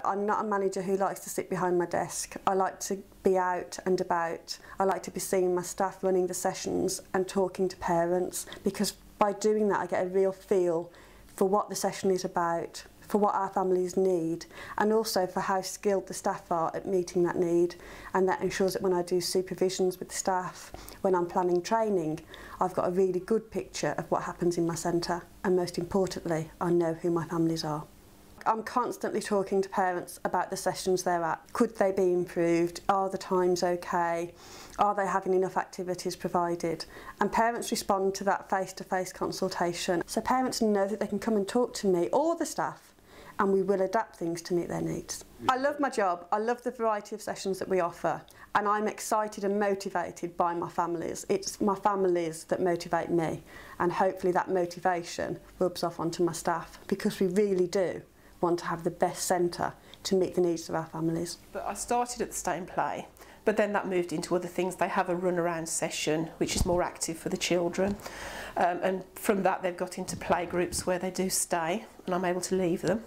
I'm not a manager who likes to sit behind my desk. I like to be out and about. I like to be seeing my staff running the sessions and talking to parents, because by doing that I get a real feel for what the session is about, for what our families need, and also for how skilled the staff are at meeting that need. And that ensures that when I do supervisions with the staff, when I'm planning training, I've got a really good picture of what happens in my centre, and most importantly, I know who my families are. I'm constantly talking to parents about the sessions they're at. Could they be improved? Are the times okay? Are they having enough activities provided? And parents respond to that face-to-face consultation. So parents know that they can come and talk to me or the staff, and we will adapt things to meet their needs. I love my job. I love the variety of sessions that we offer, and I'm excited and motivated by my families. It's my families that motivate me, and hopefully that motivation rubs off onto my staff, because we really do want to have the best centre to meet the needs of our families. But I started at the Stay and Play, but then that moved into other things. They have a run-around session, which is more active for the children. And from that they've got into play groups where they do stay, and I'm able to leave them.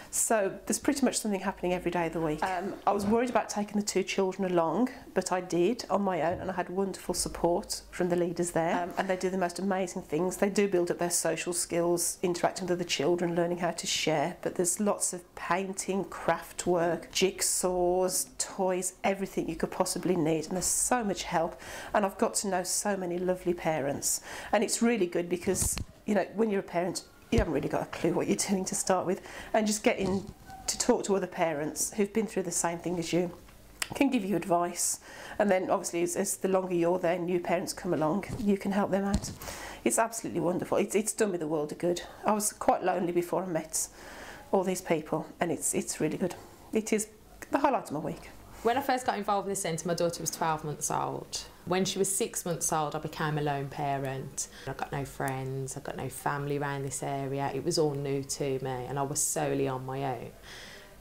So there's pretty much something happening every day of the week. I was worried about taking the 2 children along, but I did on my own, and I had wonderful support from the leaders there. And they do the most amazing things. They do build up their social skills, interacting with other children, learning how to share. But there's lots of painting, craft work, jigsaws, toys, everything you could possibly need. And there's so much help. And I've got to know so many lovely parents. And it's really good because, you know, when you're a parent, you haven't really got a clue what you're doing to start with, and just getting to talk to other parents who've been through the same thing as you can give you advice. And then obviously as the longer you're there, new parents come along, you can help them out. It's absolutely wonderful. It's done me the world of good. I was quite lonely before I met all these people, and it's really good. It is the highlight of my week. When I first got involved in the centre, my daughter was 12 months old. When she was 6 months old, I became a lone parent. I got no friends, I got no family around this area. It was all new to me, and I was solely on my own.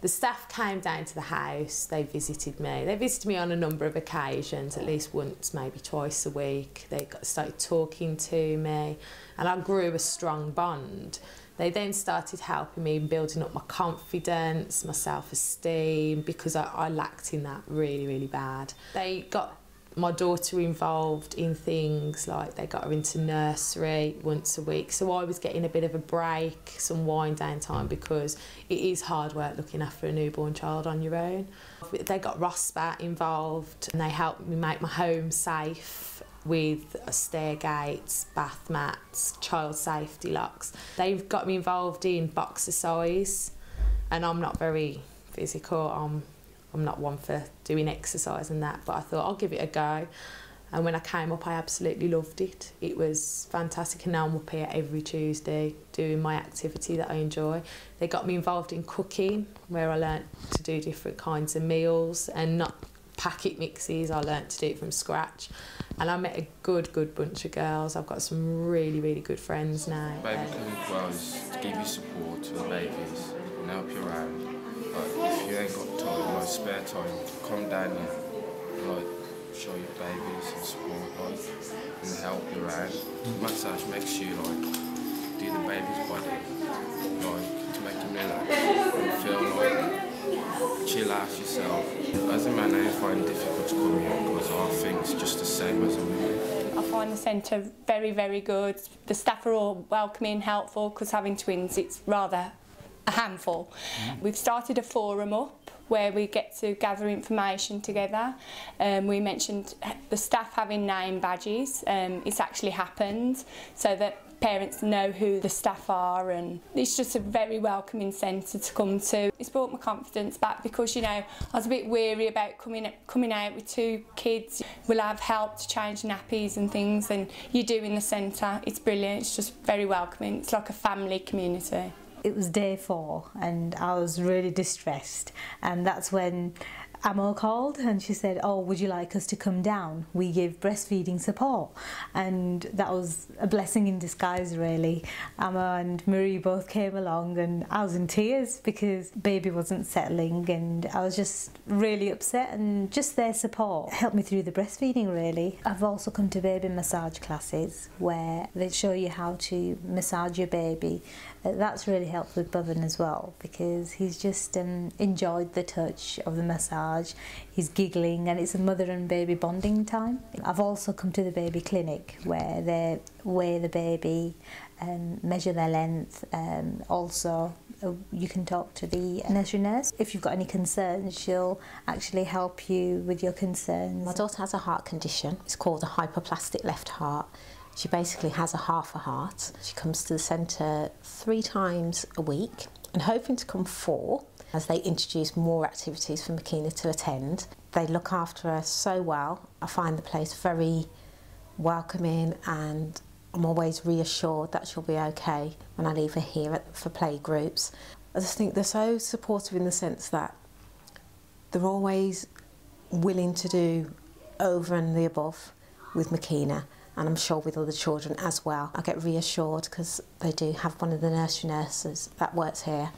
The staff came down to the house, they visited me. They visited me on a number of occasions, at least once, maybe twice a week. They started talking to me, and I grew a strong bond. They then started helping me in building up my confidence, my self-esteem, because I lacked in that really, really bad. They got my daughter involved in things like they got her into nursery once a week, so I was getting a bit of a break, some wind down time, because it is hard work looking after a newborn child on your own. They got ROSPA involved, and they helped me make my home safe with stair gates, bath mats, child safety locks. They've got me involved in boxercise, and I'm not very physical. I'm not one for doing exercise and that, but I thought I'll give it a go. And when I came up, I absolutely loved it. It was fantastic, and now I'm up here every Tuesday doing my activity that I enjoy. They got me involved in cooking, where I learnt to do different kinds of meals and not packet mixes. I learnt to do it from scratch. And I met a good bunch of girls. I've got some really, really good friends now. Baby Clinic well is to give you support to the babies and help you around. But if you ain't got time, like spare time, come down here, like show your babies and support, like, and help you around. Massage makes you like do the baby's body, like to make them relax and feel like chill out yourself. As a man, I find it difficult to come here because our things just the same as a woman. I find the centre very, very good. The staff are all welcoming and helpful, because having twins, it's rather a handful. We've started a forum up where we get to gather information together. We mentioned the staff having name badges. It's actually happened, so that parents know who the staff are, and it's just a very welcoming centre to come to. It's brought my confidence back, because, you know, I was a bit weary about coming out with 2 kids. We'll have help to change nappies and things, and you do in the centre. It's brilliant. It's just very welcoming. It's like a family community. It was day 4 and I was really distressed, and that's when Amo called and she said, oh, would you like us to come down? We give breastfeeding support. And that was a blessing in disguise, really. Amma and Marie both came along and I was in tears because baby wasn't settling and I was just really upset, and just their support helped me through the breastfeeding, really. I've also come to baby massage classes where they show you how to massage your baby. That's really helped with Boven as well, because he's just enjoyed the touch of the massage. He's giggling and it's a mother and baby bonding time. I've also come to the baby clinic where they weigh the baby, measure their length. Also, you can talk to the nursery nurse. If you've got any concerns, she'll actually help you with your concerns. My daughter has a heart condition. It's called a hypoplastic left heart. She basically has a half a heart. She comes to the centre 3 times a week and hoping to come 4 as they introduce more activities for Makina to attend. They look after her so well. I find the place very welcoming and I'm always reassured that she'll be okay when I leave her here for play groups. I just think they're so supportive in the sense that they're always willing to do over and the above with Makina, and I'm sure with other children as well. I get reassured because they do have one of the nursery nurses that works here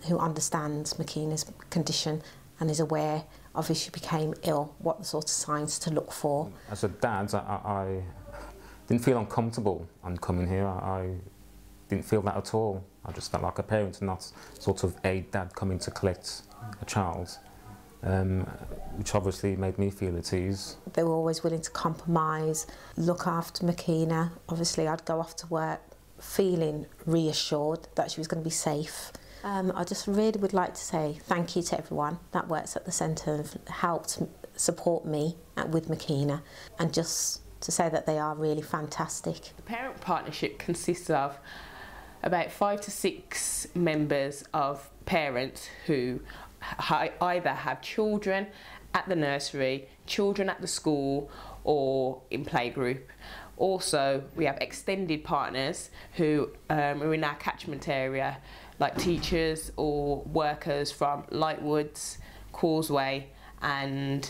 who understands Makina's condition and is aware of if she became ill, what the sort of signs to look for. As a dad, I didn't feel uncomfortable on coming here. I didn't feel that at all. I just felt like a parent and not sort of a dad coming to collect a child, which obviously made me feel at ease. They were always willing to compromise, look after Makina. Obviously I'd go off to work feeling reassured that she was going to be safe. I just really would like to say thank you to everyone that works at the centre and helped support me with Makina, and just to say that they are really fantastic. The parent partnership consists of about 5 to 6 members of parents who either have children at the nursery, children at the school or in playgroup. Also, we have extended partners who are in our catchment area, like teachers or workers from Lightwoods, Causeway and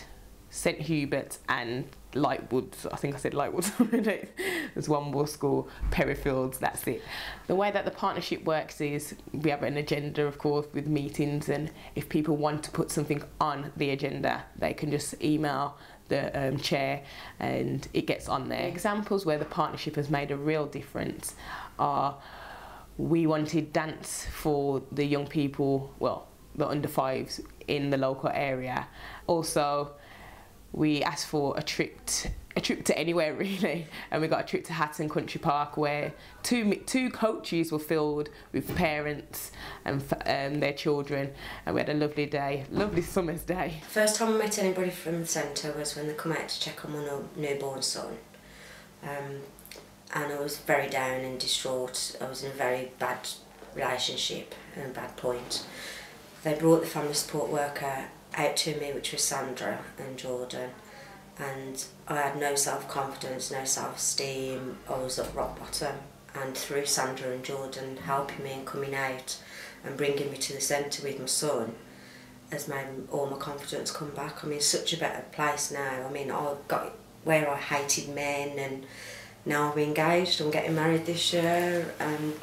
St Hubert and Lightwoods. I think I said Lightwoods already. There's one more school, Perryfields, that's it. The way that the partnership works is we have an agenda, of course, with meetings, and if people want to put something on the agenda, they can just email the chair and it gets on there. Examples where the partnership has made a real difference are we wanted dance for the young people, well, the under 5s in the local area. Also, we asked for a trip to anywhere really, and we got a trip to Hatton Country Park where two coaches were filled with parents and their children, and we had a lovely day, lovely summer's day. First time I met anybody from the centre was when they come out to check on my newborn son, and I was very down and distraught. I was in a very bad relationship and a bad point. They brought the family support worker out to me, which was Sandra and Jordan, and I had no self-confidence, no self-esteem. I was at rock bottom, and through Sandra and Jordan helping me and coming out and bringing me to the centre with my son has made all my confidence come back. I'm in such a better place now. I mean, I got where I hated men, and now I'm engaged, I'm getting married this year, and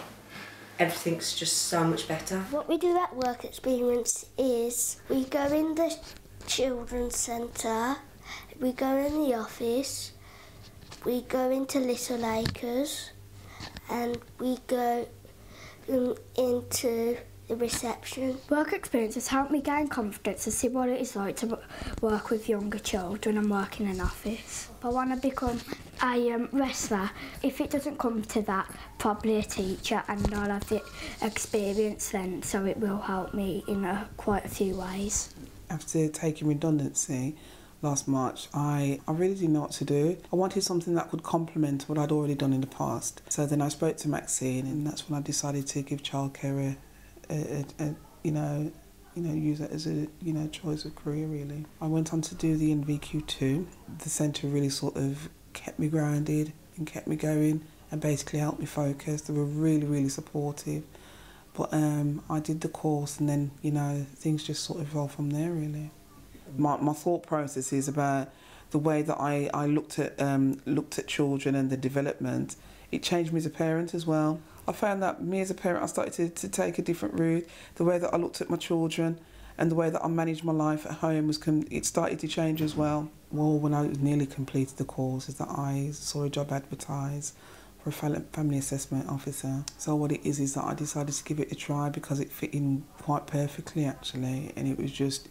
everything's just so much better. What we do at Work Experience is we go in the children's centre, we go in the office, we go into Little Acres, and we go into the reception. Work Experience has helped me gain confidence to see what it is like to work with younger children and work in an office. I want to become a wrestler. If it doesn't come to that, probably a teacher, and I'll have the experience then, so it will help me in quite a few ways. After taking redundancy last March, I really didn't know what to do. I wanted something that could complement what I'd already done in the past. So then I spoke to Maxine, and that's when I decided to give childcare use it as a choice of career really. I went on to do the NVQ2. The centre really sort of kept me grounded and kept me going and basically helped me focus. They were really, really supportive. But I did the course, and then things just sort of evolved from there really. My thought process is about the way that I looked at children and the development. It changed me as a parent as well. I found that me as a parent, I started to take a different route. The way that I looked at my children and the way that I managed my life at home it started to change as well. Well, when I nearly completed the course, is that I saw a job advertised for a family assessment officer. So what it is that I decided to give it a try because it fit in quite perfectly actually, and it would just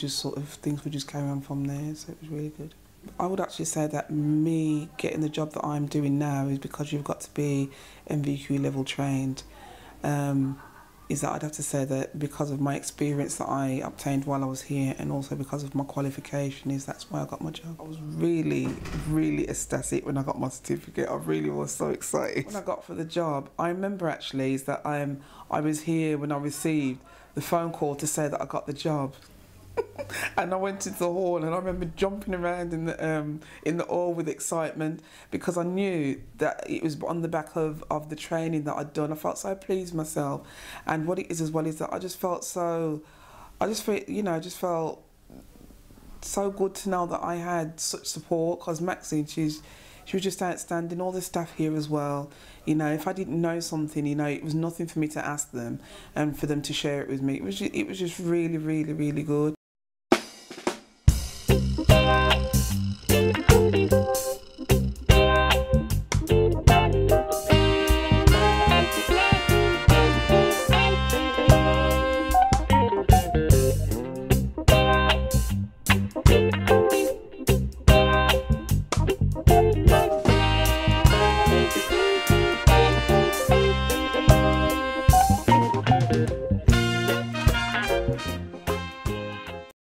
sort of, things would just carry on from there, so it was really good. I would actually say that me getting the job that I'm doing now is because you've got to be MVQ level trained. Is that I'd have to say that because of my experience that I obtained while I was here and also because of my qualification, that's why I got my job. I was really, really ecstatic when I got my certificate. I really was so excited. When I got for the job, I remember actually is that I was here when I received the phone call to say that I got the job. And I went into the hall and I remember jumping around in the hall with excitement because I knew that it was on the back of the training that I'd done. I felt so pleased with myself, and what it is as well is that I just felt so good to know that I had such support, because Maxine, she was just outstanding. All the staff here as well. If I didn't know something, it was nothing for me to ask them and for them to share it with me. It was just really, really, really good.